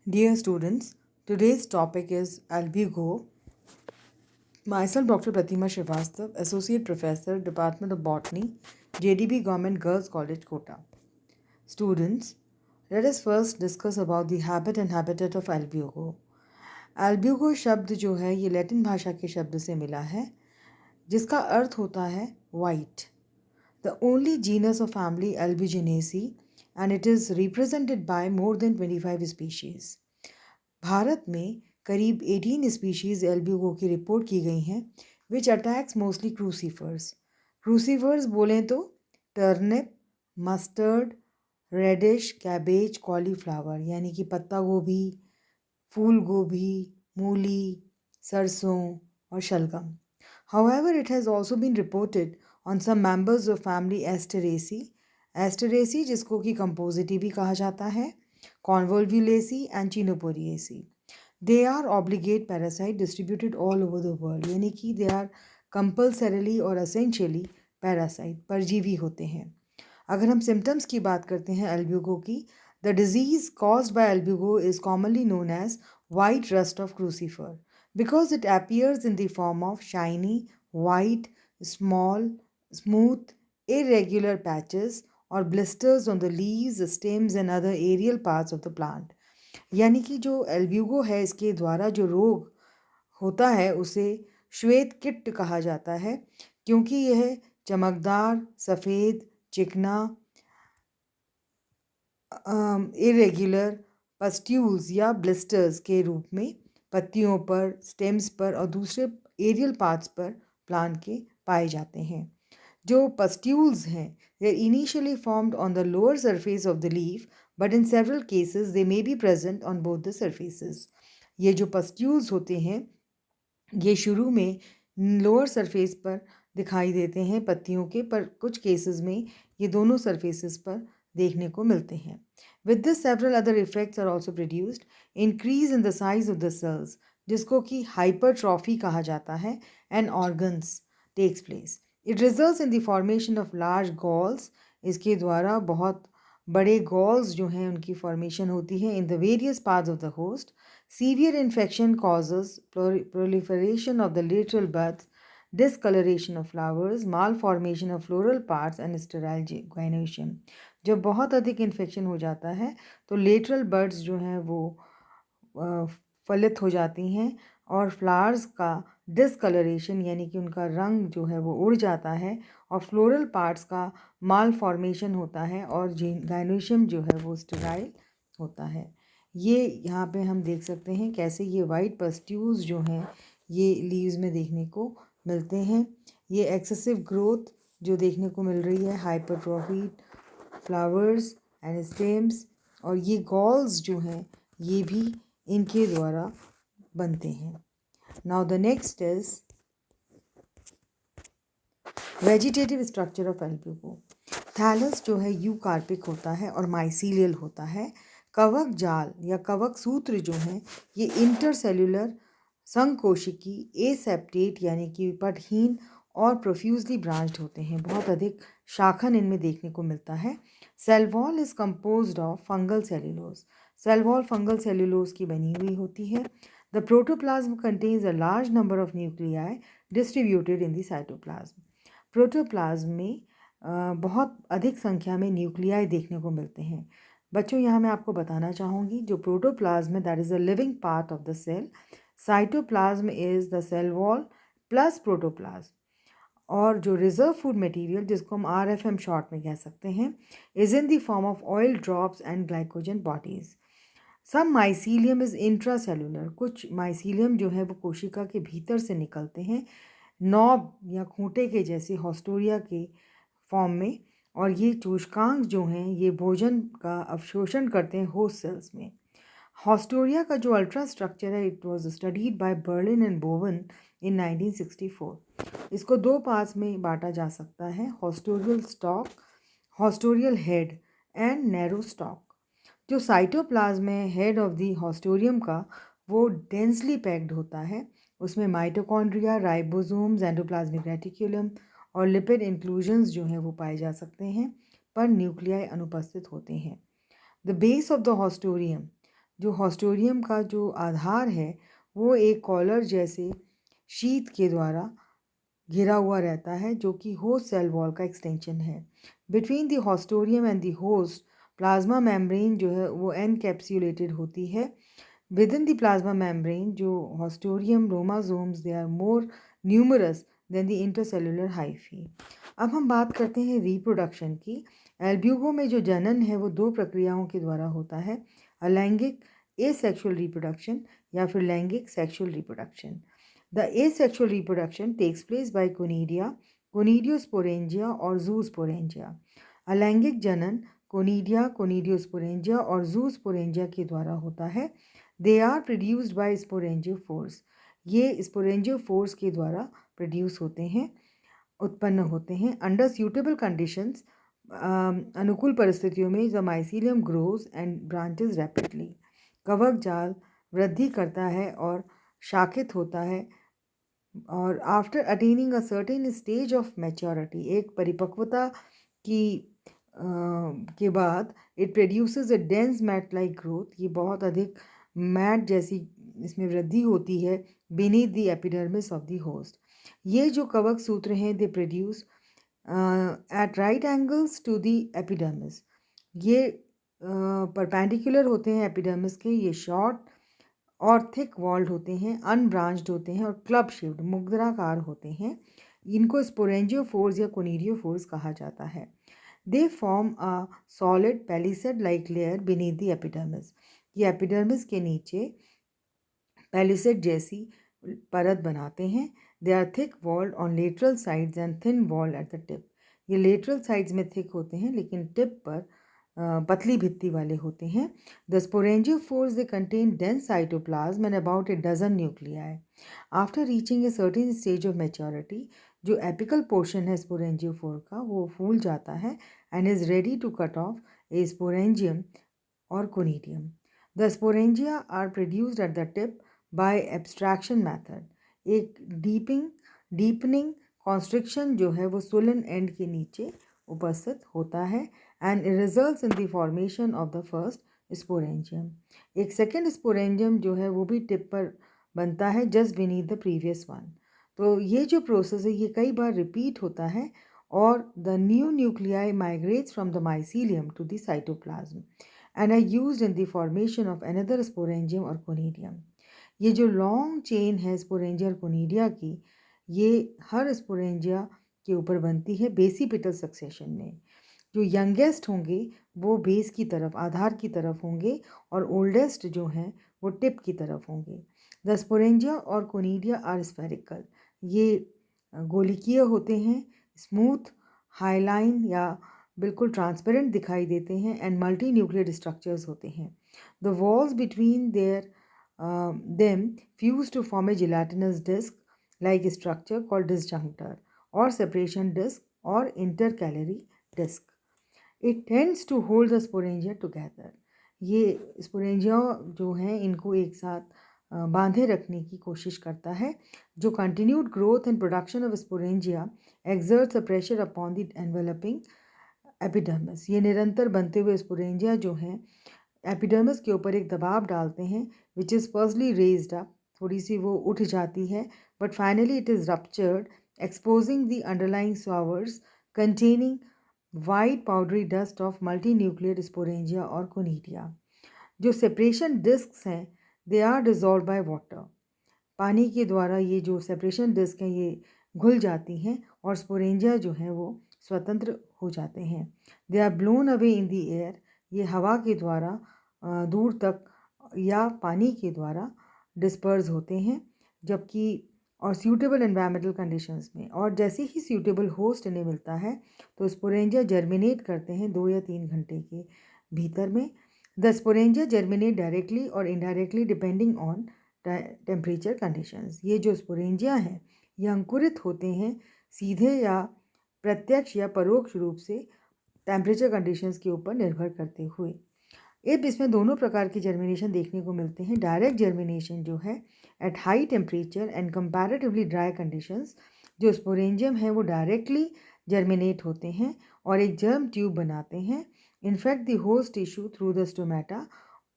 Dear students, today's topic is albugo. Myself, Dr. Pratima Srivastav, Associate Professor, Department of Botany, JDB Government Girls College, Kota. Students, let us first discuss about the habit and habitat of albugo. albugo शब्द जो है ये Latin भाषा के शब्द से मिला है जिसका अर्थ होता है white. The only genus of family Albuginaceae and it is represented by more than 25 species. Bharat में करीब 18 स्पीशीज एल्ब्यूगो की रिपोर्ट की गई हैं which attacks mostly crucifers. Crucifers बोलें तो turnip, mustard, radish, cabbage, cauliflower यानी कि पत्ता गोभी, फूल गोभी, मूली, सरसों और शलगम. However, it has also been reported on some members of family Asteraceae. Asteraceae जिसको कि कंपोजिटी भी कहा जाता है, Convolvulaceae and Chenopodiaceae. They are obligate parasite distributed all over the world. यानी कि they are compulsorily और essentially parasite, परजीवी होते हैं. अगर हम symptoms की बात करते हैं albugo की, the disease caused by albugo is commonly known as white rust of crucifer because it appears in the form of shiny, white, small, smooth, irregular patches or blisters on the leaves, stems and other aerial parts of the plant. यानी कि जो Albugo है इसके द्वारा जो रोग होता है उसे श्वेत किट कहा जाता है क्योंकि यह चमकदार, सफ़ेद, चिकना, इरेग्युलर पस्ट्यूल्स या ब्लिस्टर्स के रूप में पत्तियों पर, स्टेम्स पर और दूसरे एरियल पार्ट्स पर प्लांट के पाए जाते हैं. जो पस्ट्यूल्स हैं they are initially formed on the lower surface of the leaf but in several cases they may be present on both the surfaces. ये जो पस्ट्यूल्स होते हैं ये शुरू में लोअर सरफेस पर दिखाई देते हैं पत्तियों के, पर कुछ केसेस में ये दोनों सरफेसेस पर देखने को मिलते हैं. With this several other effects are also produced. Increase in the size of the cells जिसको कि hypertrophy कहा जाता है and organs takes place. It results in the formation of large galls. इसके द्वारा बहुत बड़े galls जो हैं उनकी formation होती है in the various parts of the host. Severe infection causes proliferation of the lateral buds, discoloration of flowers, malformation of floral parts and sterile gynoecium. जब बहुत अधिक इन्फेक्शन हो जाता है तो लेटरल बर्ड्स जो हैं वो फलित हो जाती हैं और फ्लावर्स का डिसकलरेशन यानी कि उनका रंग जो है वो उड़ जाता है और फ्लोरल पार्ट्स का माल फॉर्मेशन होता है और गाइनोशियम जो है वो स्टेराइल होता है. ये यहाँ पे हम देख सकते हैं कैसे ये वाइट पस्ट्यूल्स जो हैं ये लीव्स में देखने को मिलते हैं. ये एक्सेसिव ग्रोथ जो देखने को मिल रही है, हाइपरट्रॉफी फ्लावर्स एंड स्टेम्स, और ये गॉल्स जो हैं ये भी इनके द्वारा बनते हैं. Now the next is vegetative structure of albugo. Thallus जो है यूकार्पिक होता है और माइसीलियल होता है. कवक जाल या कवक सूत्र जो हैं ये इंटरसेल्युलर संकोशिकी एसेप्टेट यानी कि पटहीन और प्रोफ्यूजली ब्रांच्ड होते हैं. बहुत अधिक शाखन इनमें देखने को मिलता है. Cell wall is composed of fungal cellulose. Cell wall fungal cellulose की बनी हुई होती है. The protoplasm contains a large number of nuclei distributed in the cytoplasm. Protoplasm में बहुत अधिक संख्या में न्यूक्लियाई देखने को मिलते हैं. बच्चों यहाँ मैं आपको बताना चाहूँगी जो प्रोटोप्लाज्म है that is a living part of the cell. Cytoplasm is the cell wall plus protoplasm. और जो रिजर्व फूड मटेरियल जिसको हम RFM शॉर्ट में कह सकते हैं is in the form of oil drops and glycogen bodies. Some mycelium is intracellular. कुछ mycelium जो है वो कोशिका के भीतर से निकलते हैं नॉब या खूंटे के जैसे हॉस्टोरिया के फॉर्म में, और ये चूषकांक जो हैं ये भोजन का अवशोषण करते हैं होस्ट सेल्स में. हॉस्टोरिया का जो अल्ट्रा स्ट्रक्चर है it was studied by Berlin and Bowen in 1964. इसको दो पार्ट्स में बांटा जा सकता है, haustorial stalk, haustorial head and narrow stalk. जो साइटोप्लाज्म है हेड ऑफ द हॉस्टोरियम का वो डेंसली पैक्ड होता है. उसमें माइटोकॉन्ड्रिया, राइबोसोम्स, एंडोप्लाज्मिक रेटिकुलम और लिपिड इंक्लूजन्स जो हैं वो पाए जा सकते हैं पर न्यूक्लियाई अनुपस्थित होते हैं. The base of the haustorium. जो हॉस्टोरियम का जो आधार है वो एक कॉलर जैसे शीट के द्वारा घिरा हुआ रहता है, जो कि होस्ट सेल वॉल का एक्सटेंशन है। Between the haustorium and the host plasma membrane जो है वो एनकैप्सुलेटेड होती है। विदिन द प्लाज्मा मेम्ब्रेन जो haustorium lomasomes they are more numerous than the intercellular hyphae. अब हम बात करते हैं रिप्रोडक्शन की। एल्ब्यूगो में जो जनन है वो दो प्रक्रियाओं के द्वारा होता है, अलैंगिक एसेक्सुअल रिप्रोडक्शन या फिर लैंगिक sexual reproduction. The asexual reproduction takes place by conidia, conidiosporangia और zoosporangia। अलैंगिक जनन कोनिडिया, कोनिडियोस्पोरेंजिया और जूस्पोरेंजिया के द्वारा होता है। They are produced by sporangiophores. ये स्पोरेंजियोफोर्स के द्वारा प्रोड्यूस होते हैं, उत्पन्न होते हैं। अंडर सूटेबल कंडीशंस, अनुकूल परिस्थितियों में the mycelium grows and branches rapidly. कवक जाल वृद्धि करता है और शाखित होता है, और after attaining a certain stage of maturity, एक परिपक्वता की के बाद it produces a dense mat like growth. ये बहुत अधिक मैट जैसी इसमें वृद्धि होती है beneath the epidermis of the host. ये जो कवक सूत्र हैं they produce at right angles to the epidermis. ये परपेंडिकुलर होते हैं एपिडर्मिस के। ये शॉर्ट और थिक वॉल्ड होते हैं, अनब्रांच्ड होते हैं और क्लब शेप्ड मुद्राकार होते हैं। इनको स्पोरेंजियोफोर्स या कोनिडियोफोर्स कहा जाता है। They form a solid palisade like layer beneath the epidermis. ये एपिडर्मिस के नीचे पैलिसेड जैसी परत बनाते हैं। They are thick walled on lateral sides and thin walled at the tip. ये लेटरल साइड्स में थिक होते हैं लेकिन टिप पर पतली भित्ति वाले होते हैं। The sporangiophores they contain dense cytoplasm and about 12 nuclei. After reaching a certain stage of maturity, जो एपिकल पोर्शन है स्पोरेंजियोफोर का वो फूल जाता है and is ready to cut off a sporangium और conidium. The sporangia are produced at the tip by abstraction method. एक deepening constriction जो है वो सुलन एंड के नीचे उपस्थित होता है and it results in the formation of the first sporangium. एक सेकेंड स्पोरेंजियम जो है वो भी टिप पर बनता है just beneath the previous one. तो ये जो प्रोसेस है ये कई बार रिपीट होता है और the new nuclei migrates from the mycelium to the cytoplasm and are used in the formation of another sporangium और कोनिडियम। ये जो लॉन्ग चेन है स्पोरेंजिया और कोनिडिया की, ये हर स्पोरेंजिया के ऊपर बनती है बेसिपिटल सक्सेशन में। जो यंगेस्ट होंगे वो बेस की तरफ, आधार की तरफ होंगे और ओल्डेस्ट जो हैं वो टिप की तरफ होंगे। द स्पोरेंजिया और कोनिडिया आर स्फेरिकल। ये गोलिकीय होते हैं, स्मूथ हाईलाइन या बिल्कुल ट्रांसपेरेंट दिखाई देते हैं एंड मल्टी न्यूक्लियर स्ट्रक्चर्स होते हैं। The walls between their them fuse to form a gelatinous disc-like structure called disjunctor or separation disc or intercalary disc. It tends to hold the sporangia together. ये sporangia जो हैं इनको एक साथ बांधे रखने की कोशिश करता है। जो continued growth and production of sporangia exerts a pressure upon the enveloping epidermis। ये निरंतर बनते हुए स्पोरेंजिया जो हैं एपिडर्मिस के ऊपर एक दबाव डालते हैं which is firstly raised up, थोड़ी सी वो उठ जाती है, but finally it is ruptured exposing the underlying स्वावर्स containing white powdery dust of multi nuclear sporangia और कोनिडिया। जो सेपरेशन डिस्क्स हैं they are dissolve by water. पानी के द्वारा ये जो सेपरेशन डिस्क हैं ये घुल जाती हैं और स्पोरेंजिया जो हैं वो स्वतंत्र हो जाते हैं। They are blown away in the air. ये हवा के द्वारा दूर तक या पानी के द्वारा डिस्पर्स होते हैं, जबकि और सूटेबल एनवायरमेंटल कंडीशंस में, और जैसे ही सूटेबल होस्ट इन्हें मिलता है तो स्पोरेंजिया जर्मिनेट करते हैं 2 या 3 घंटे के भीतर में। द स्पोरेंजिया जर्मिनेट डायरेक्टली और indirectly depending on temperature conditions. ये जो स्पोरेंजिया हैं ये अंकुरित होते हैं सीधे या प्रत्यक्ष या परोक्ष रूप से टेम्परेचर कंडीशंस के ऊपर निर्भर करते हुए। अब इसमें दोनों प्रकार के जर्मिनेशन देखने को मिलते हैं। डायरेक्ट जर्मिनेशन जो है at high temperature and comparatively dry conditions, जो स्पोरेंजियम है वो डायरेक्टली जर्मिनेट होते हैं और एक जर्म ट्यूब बनाते हैं। Infect the host tissue through the stomata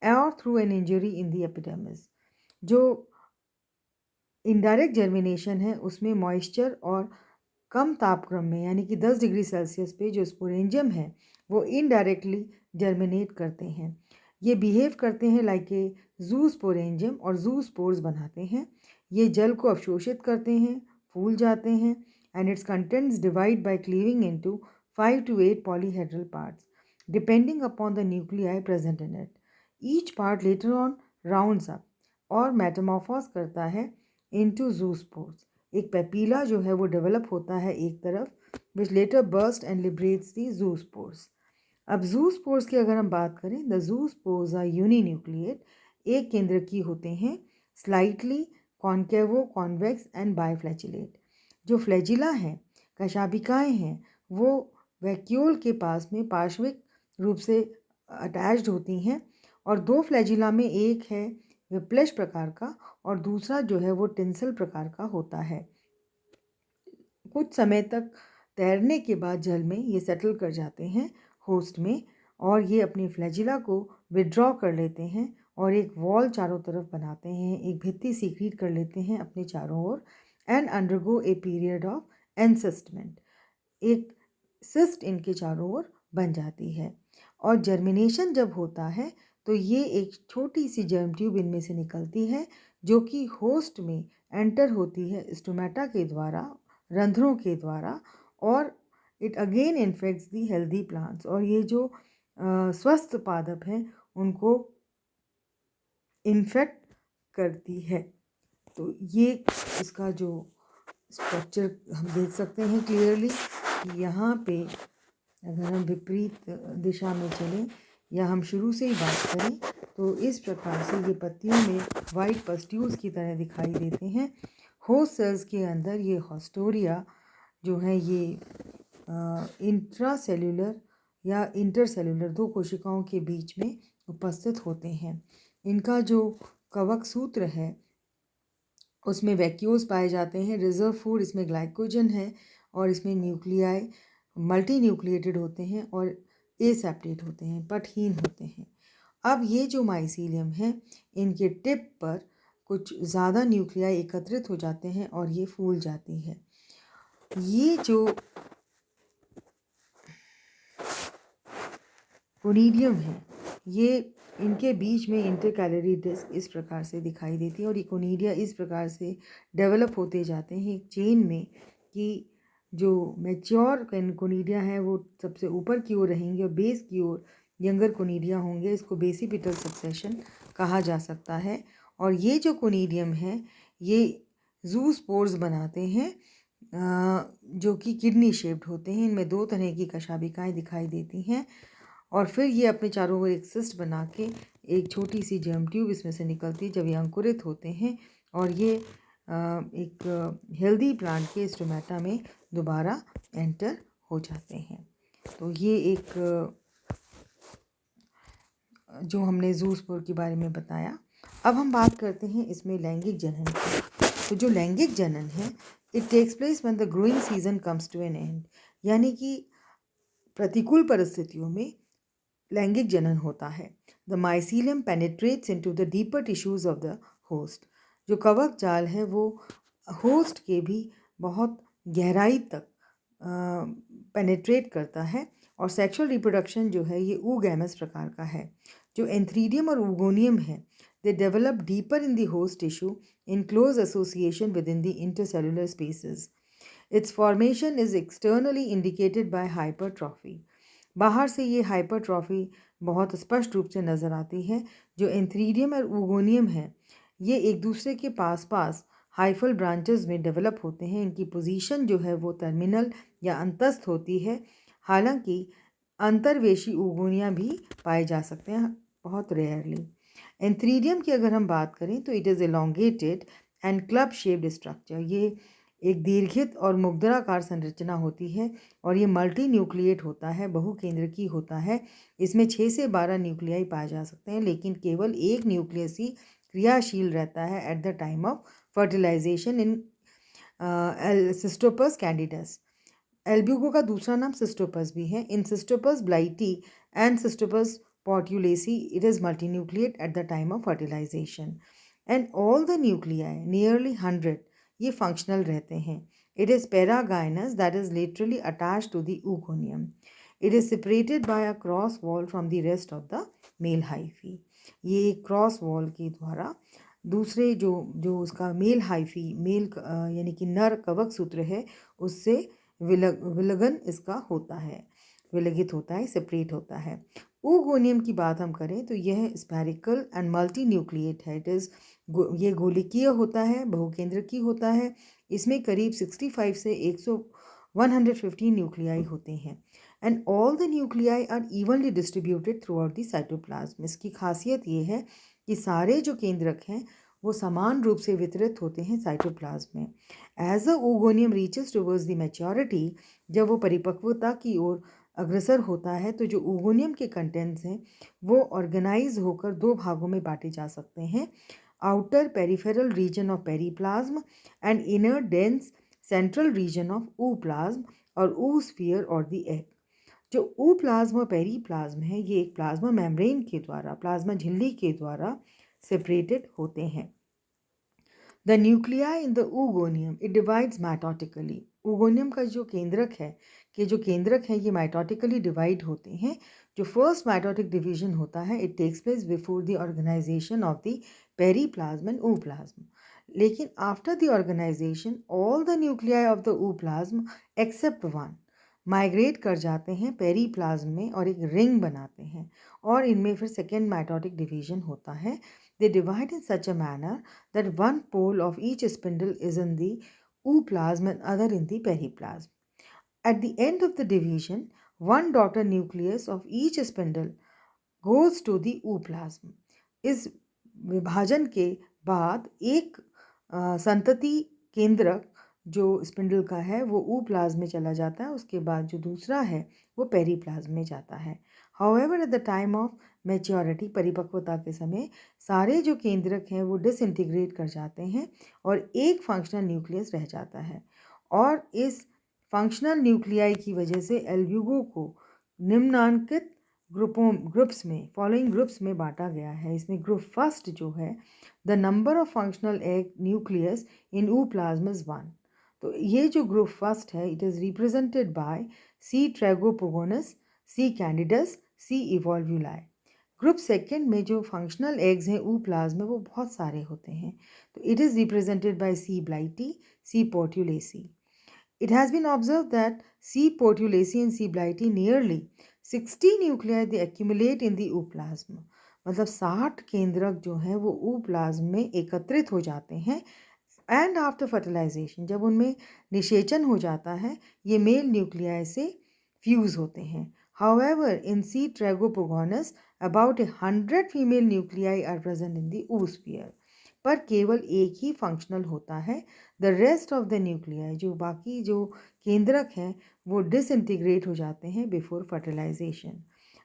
और through an injury in the epidermis. जो इनडायरेक्ट जर्मिनेशन है उसमें मॉइस्चर और कम तापक्रम में यानी कि 10 डिग्री सेल्सियस पे जो स्पोरेंजियम है वो इनडायरेक्टली जर्मिनेट करते हैं। ये बिहेव करते हैं लाइक ए जू स्पोरेंजियम और जू स्पोर्स बनाते हैं। ये जल को अवशोषित करते हैं, फूल जाते हैं and it's contents divide by cleaving into 5 to 8 polyhedral parts depending upon the nuclei present in it. Each part later on rounds up और मेटामॉर्फोस करता है इनटू जूस्पोर्स। एक पेपीला जो है वो डेवलप होता है एक तरफ which later burst and liberates the zoospores. अब जूस्पोर्स की अगर हम बात करें, द जूस्पोर्स आर यूनिन्यूक्लिएट, एक केंद्र की होते हैं, स्लाइटली कॉन्केवो कॉन्वेक्स एंड बायफ्लैचिलेट। जो फ्लैजिला हैं, कशाभिकाएँ हैं, वो वैक्यूल के पास में पार्श्विक रूप से अटैच्ड होती हैं और दो फ्लैजिला में एक है विप्लेश प्रकार का और दूसरा जो है वो टिंसल प्रकार का होता है। कुछ समय तक तैरने के बाद जल में ये सेटल कर जाते हैं होस्ट में और ये अपनी फ्लैजिला को विड्रॉ कर लेते हैं और एक वॉल चारों तरफ बनाते हैं, एक भित्ति सीक्रेट कर लेते हैं अपने चारों ओर and undergo a period of encystment. एक सिस्ट इनके चारों ओर बन जाती है और जर्मिनेशन जब होता है तो ये एक छोटी सी जर्म ट्यूब इनमें से निकलती है जो कि होस्ट में एंटर होती है स्टोमेटा के द्वारा, रंध्रों के द्वारा, और it again infects the healthy plants और ये जो स्वस्थ पादप हैं उनको इन्फेक्ट करती है। तो ये इसका जो स्ट्रक्चर हम देख सकते हैं क्लियरली कि यहाँ पे अगर हम विपरीत दिशा में चलें या हम शुरू से ही बात करें तो इस प्रकार से ये पत्तियों में वाइट पस्ट्यूल्स की तरह दिखाई देते हैं। होस्ट सेल्स के अंदर ये हॉस्टोरिया जो है ये इंट्रासेल्युलर या इंटरसेल्युलर दो कोशिकाओं के बीच में उपस्थित होते हैं। इनका जो कवक सूत्र है उसमें वैक्यूल्स पाए जाते हैं। रिजर्व फूड इसमें ग्लाइकोजन है और इसमें न्यूक्लियाई मल्टी न्यूक्लिएटेड होते हैं और एसेप्टेट होते हैं, पटहीन होते हैं। अब ये जो माइसीलियम है इनके टिप पर कुछ ज़्यादा न्यूक्लियाई एकत्रित हो जाते हैं और ये फूल जाती है। ये जो कोनिडियम है ये इनके बीच में इंटरकैलरी डिस्क इस प्रकार से दिखाई देती है और ये कोनिडिया इस प्रकार से डेवलप होते जाते हैं एक चेन में कि जो मैच्योर कोनिडिया है वो सबसे ऊपर की ओर रहेंगे और बेस की ओर यंगर कोनिडिया होंगे। इसको बेसिपिटल सक्सेशन कहा जा सकता है। और ये जो कोनिडियम है ये जूस्पोर्स बनाते हैं जो कि किडनी शेप्ड होते हैं। इनमें दो तरह की कशाभिकाएँ दिखाई देती हैं और फिर ये अपने चारों ओर एक सिस्ट बना के एक छोटी सी जर्म ट्यूब इसमें से निकलती है जब ये अंकुरित होते हैं और ये एक हेल्दी प्लांट के स्टोमेटा में दोबारा एंटर हो जाते हैं। तो ये एक जो हमने जूस्पोर के बारे में बताया। अब हम बात करते हैं इसमें लैंगिक जनन की। तो जो लैंगिक जनन है it takes place when the growing season comes to an end, यानी कि प्रतिकूल परिस्थितियों में लैंगिक जनन होता है। The mycelium penetrates into the deeper tissues of the host. जो कवक जाल है वो होस्ट के भी बहुत गहराई तक पेनिट्रेट करता है और सेक्सुअल रिप्रोडक्शन जो है ये ऊगैमस प्रकार का है। जो एंथ्रीडियम और ऊगोनियम है they develop deeper in the host tissue in close association with in the intercellular spaces. It's formation is externally indicated by hypertrophy. बाहर से ये हाइपरट्रॉफी बहुत स्पष्ट रूप से नज़र आती है। जो एंथ्रीडियम और ऊगोनियम है ये एक दूसरे के पास पास हाइफल ब्रांचेस में डेवलप होते हैं। इनकी पोजीशन जो है वो टर्मिनल या अंतस्थ होती है। हालांकि अंतर्वेशी ऊगोनिया भी पाए जा सकते हैं बहुत रेयरली। एंथ्रीडियम की अगर हम बात करें तो it is elongated and club shaped structure. ये एक दीर्घित और मुग्दराकार संरचना होती है और ये मल्टी न्यूक्लिएट होता है, बहुकेंद्रकी होता है। इसमें 6 से 12 न्यूक्लियाई पाए जा सकते हैं लेकिन केवल एक न्यूक्लियस ही क्रियाशील रहता है at the time of fertilization in Cystopus candidus. Albugo का दूसरा नाम सिस्टोपस भी है। In Cystopus bliti and Cystopus Portulaceae, it is multinucleate at the time of fertilization. And all the nuclei, nearly 100, ये functional रहते हैं. It is paragynous, that is laterally attached to the oogonium. It is separated by a cross wall from the rest of the male hyphae. ये cross wall के द्वारा दूसरे जो उसका mail hyphae mail यानी कि नर कवक सूत्र है उससे विलगन इसका होता है, विलगित होता है, सेपरेट होता है. ओगोनियम की बात हम करें तो यह स्फेरिकल एंड मल्टी न्यूक्लिएट है. ये गोलिकीय होता है, बहुकेंद्रकी होता है. इसमें करीब 65 से 115 न्यूक्लियाई होते हैं. And all the nuclei are evenly distributed throughout the cytoplasm. इसकी खासियत ये है कि सारे जो केंद्रक हैं वो समान रूप से वितरित होते हैं साइटोप्लाज्म में. As a oogonium reaches towards the maturity, जब वो परिपक्वता की ओर अग्रसर होता है तो जो ओगोनियम के कंटेंट्स हैं वो ऑर्गेनाइज होकर दो भागों में बांटे जा सकते हैं. Outer peripheral region of periplasm and inner dense central region of ooप्लाज्म और oosphere और द एग. जो ooप्लाज्म और पेरीप्लाज्म है ये एक प्लाज्मा मेम्ब्रेन के द्वारा, प्लाज्मा झिल्ली के द्वारा सेपरेटेड होते हैं. The nuclei in the oogonium it divides mitotically. Oogonium का जो केंद्रक है ये माइटोटिकली डिवाइड होते हैं. जो फर्स्ट माइटोटिक डिवीजन होता है it takes place before the organization of the periplasm and ooप्लाज्म. लेकिन after the organization all the nuclei of the ooप्लाज्म एक्सेप्ट वन माइग्रेट कर जाते हैं पेरीप्लाज्म में और एक रिंग बनाते हैं और इनमें फिर सेकेंड माइटोटिक डिवीजन होता है. They divide in such a manner that one pole of each spindle is in the ooplasm and other in the periplasm. At the end of the division, one daughter nucleus of each spindle goes to the ooplasm. इस विभाजन के बाद एक संतति केंद्रक जो spindle का है वो ooप्लाज्म में चला जाता है. उसके बाद जो दूसरा है वो पेरीप्लाज्म में जाता है. However, at the time of maturity, परिपक्वता के समय सारे जो केंद्रक हैं वो डिसइंटीग्रेट कर जाते हैं और एक फंक्शनल न्यूक्लियस रह जाता है. और इस फंक्शनल न्यूक्लियाई की वजह से एल्ब्यूगो को निम्नांकित ग्रुप्स में फॉलोइंग ग्रुप्स में बांटा गया है. इसमें ग्रुप फर्स्ट जो है the number of functional egg nucleus in ooप्लाज्म इज 1. तो ये जो ग्रुप फर्स्ट है it is represented by C tragopogonis, C candidus, C evolvuli. Group second में जो फंक्शनल एग्स हैं ooप्लाज्म में वो बहुत सारे होते हैं. तो it is represented by C bliti, C portulacae. It has been observed that C. portulaceae and C. blighti nearly 60 nuclei they accumulate in the ooplasm. मतलब 60 केंद्रक जो हैं वो ooप्लाज्म में एकत्रित हो जाते हैं. एंड आफ्टर फर्टिलाइजेशन, जब उनमें निषेचन हो जाता है ये मेल न्यूक्लियाई से फ्यूज़ होते हैं. However, in C. tragopogonus, about 100 female nuclei are present in the oosphere. पर केवल एक ही फंक्शनल होता है. The rest of the nuclei, जो बाकी जो केंद्रक हैं वो डिसइंटीग्रेट हो जाते हैं बिफोर फर्टिलाइजेशन.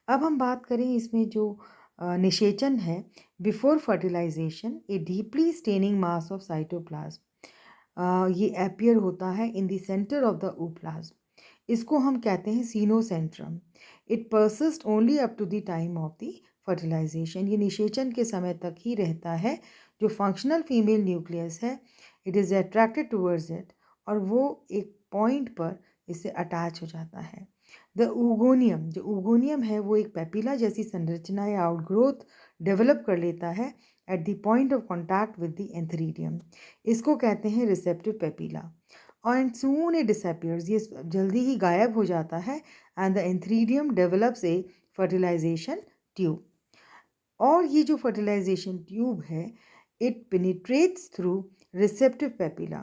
अब हम बात करें इसमें जो निषेचन है before fertilization, a deeply staining mass of cytoplasm, ये एपियर होता है in the centre of the ooप्लाज्म. इसको हम कहते हैं coenocentrum. It persist only up to the time of the fertilization. ये निषेचन के समय तक ही रहता है. जो फंक्शनल फीमेल न्यूक्लियस है it is attracted towards it और वो एक पॉइंट पर इससे अटैच हो जाता है. द ooगोनियम, जो ooगोनियम है वो एक पेपिला जैसी संरचना या आउटग्रोथ डेवलप कर लेता है at the point of contact with the antheridium. इसको कहते हैं receptive papilla. And soon it disappears, ये जल्दी ही गायब हो जाता है. And the antheridium develops a fertilization tube. और ये जो फर्टिलाइजेशन ट्यूब है it penetrates through receptive papilla,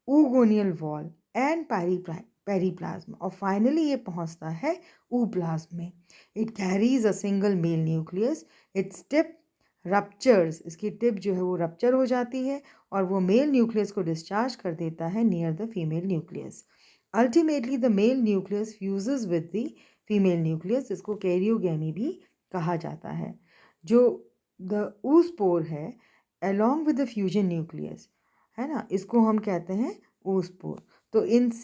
oogonial wall and periplasm और finally ये पहुंचता है ooप्लाज्म में. It carries a single male nucleus. Its tip ruptures, इसकी टिप जो है वो रप्चर हो जाती है और वो मेल न्यूक्लियस को डिस्चार्ज कर देता है near the female nucleus. Ultimately the mail nucleus fuses with the female nucleus. इसको कैरियोगैमी भी कहा जाता है. जो द ooस्पोर है along with the fusion nucleus है ना, इसको हम कहते हैं ooस्पोर. तो इन C.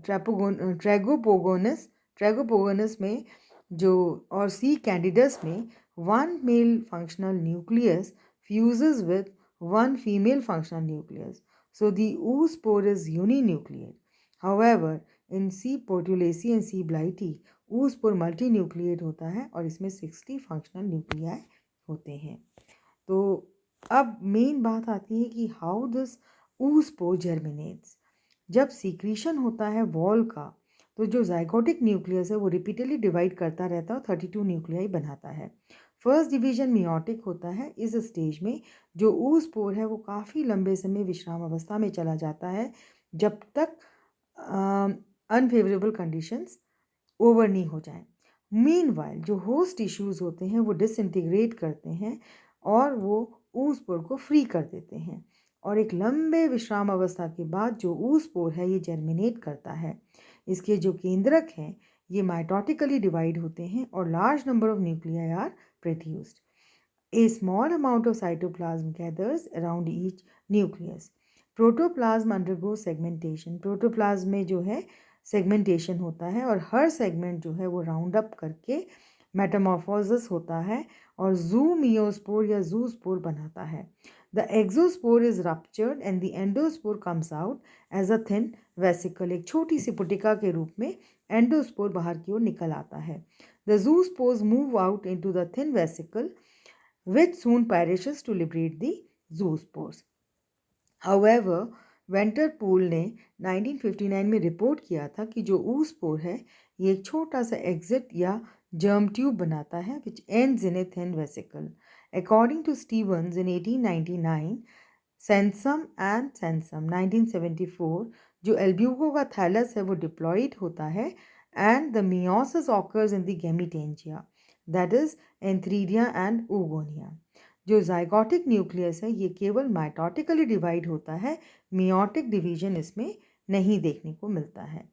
tragopogonus ट्रैगोपोगोनस में जो और सी कैंडिडस में one male functional nucleus fuses with one female functional nucleus. So the oospore is uninucleate. However, in C. portulaceae and C. blighty, oospore multinucleate होता है और इसमें 60 functional nuclei होते हैं. तो अब मेन बात आती है कि हाउ दिस oospore germinates. जब सीक्रीशन होता है वॉल का तो जो जाइगोटिक न्यूक्लियस है वो रिपीटेडली डिवाइड करता रहता है और 32 न्यूक्लियाई बनाता है. फर्स्ट डिवीजन मियोटिक होता है. इस स्टेज में जो oospore है वो काफ़ी लंबे समय विश्राम अवस्था में चला जाता है जब तक अनफेवरेबल कंडीशंस ओवर नहीं हो जाए. मीनवाइल जो होस्ट टिश्यूज़ होते हैं वो डिसइंटीग्रेट करते हैं और वो oospore को फ्री कर देते हैं और एक लंबे विश्राम अवस्था के बाद जो oospore है ये जर्मिनेट करता है. इसके जो केंद्रक हैं ये माइटोटिकली डिवाइड होते हैं और large number of nuclei are produced. A small amount of cytoplasm gathers around each nucleus. Protoplasm undergoes segmentation. Protoplasm में जो है segmentation होता है और हर segment जो है वो राउंड अप करके मेटामॉर्फोसिस होता है और zoomeospore या zoospore बनाता है. The exospore is ruptured and the endospore comes out as a thin vesicle. एक छोटी सी पुटिका के रूप में एंडोस्पोर बाहर की ओर निकल आता है. The zoospores move out into the thin vesicle which soon perishes to liberate the zoospores. However, वेंटरपूल ने 1959 में रिपोर्ट किया था कि जो oospore है ये एक छोटा सा एग्जिट या जर्म ट्यूब बनाता है which ends in a thin vesicle. According to Stevens in 1899, Sansom and Sansom 1974 जो एल्ब्यूगो का थैलस है वो डिप्लॉइड होता है and the meiosis occurs in the gametangia, that is antheridia and oogonia. जो जाइगोटिक न्यूक्लियस है ये केवल माइटोटिकली डिवाइड होता है, मियोटिक डिवीजन इसमें नहीं देखने को मिलता है.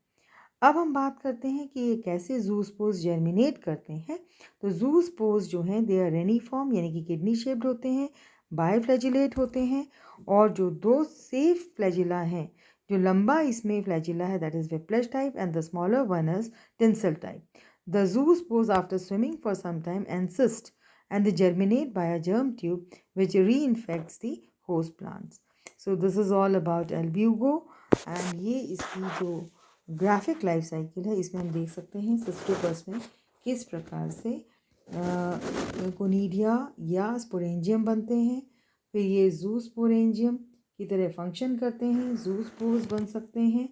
अब हम बात करते हैं कि ये कैसे जूस्पोर्स जर्मिनेट करते हैं. तो जूस्पोर्स जो हैं दे आर रेनिफॉर्म यानी कि किडनी शेप्ड होते हैं, बायफ्लैजिलेट होते हैं और जो दो सेफ फ्लैजिला हैं, जो लंबा इसमें फ्लैजिला है that is whiplash type and the smaller one is tinsel type. The zoospores after swimming for some time encyst and they germinate by a germ tube which reinfects the host plants. So this is all about albugo and ये इसकी जो graphic life cycle है इसमें हम देख सकते हैं Cystopus में किस प्रकार से कोनिडिया या स्पोरेंजियम बनते हैं. फिर ये जूस्पोरेंजियम की तरह फंक्शन करते हैं, जूस्पोर्स बन सकते हैं.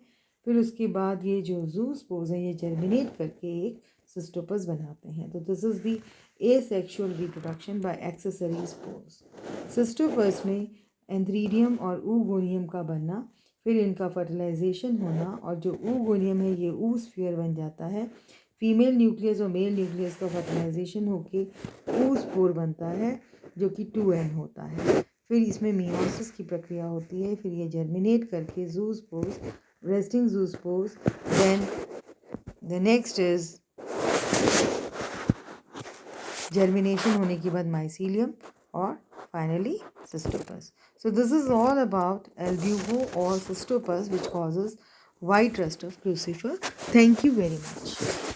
फिर उसके बाद ये जो जूस्पोर्स हैं ये जर्मिनेट करके एक सिस्टोपस बनाते हैं. तो this is the asexual reproduction by accessory spores. Cystopus में एंथ्रीडियम और oogoनियम का बनना, फिर इनका फर्टिलाइजेशन होना और जो oogoनियम है ये oosphere बन जाता है. फीमेल न्यूक्लियस और मेल न्यूक्लियस का फर्टिलाइजेशन होके oospore बनता है जो कि 2n होता है. फिर इसमें मियोसिस की प्रक्रिया होती है, फिर ये जर्मिनेट करके zoospores, resting zoospores, then the next is germination होने के बाद माइसीलियम और finally cystopus. So this is all about albugo or cystopus which causes white rust of crucifer. Thank you very much.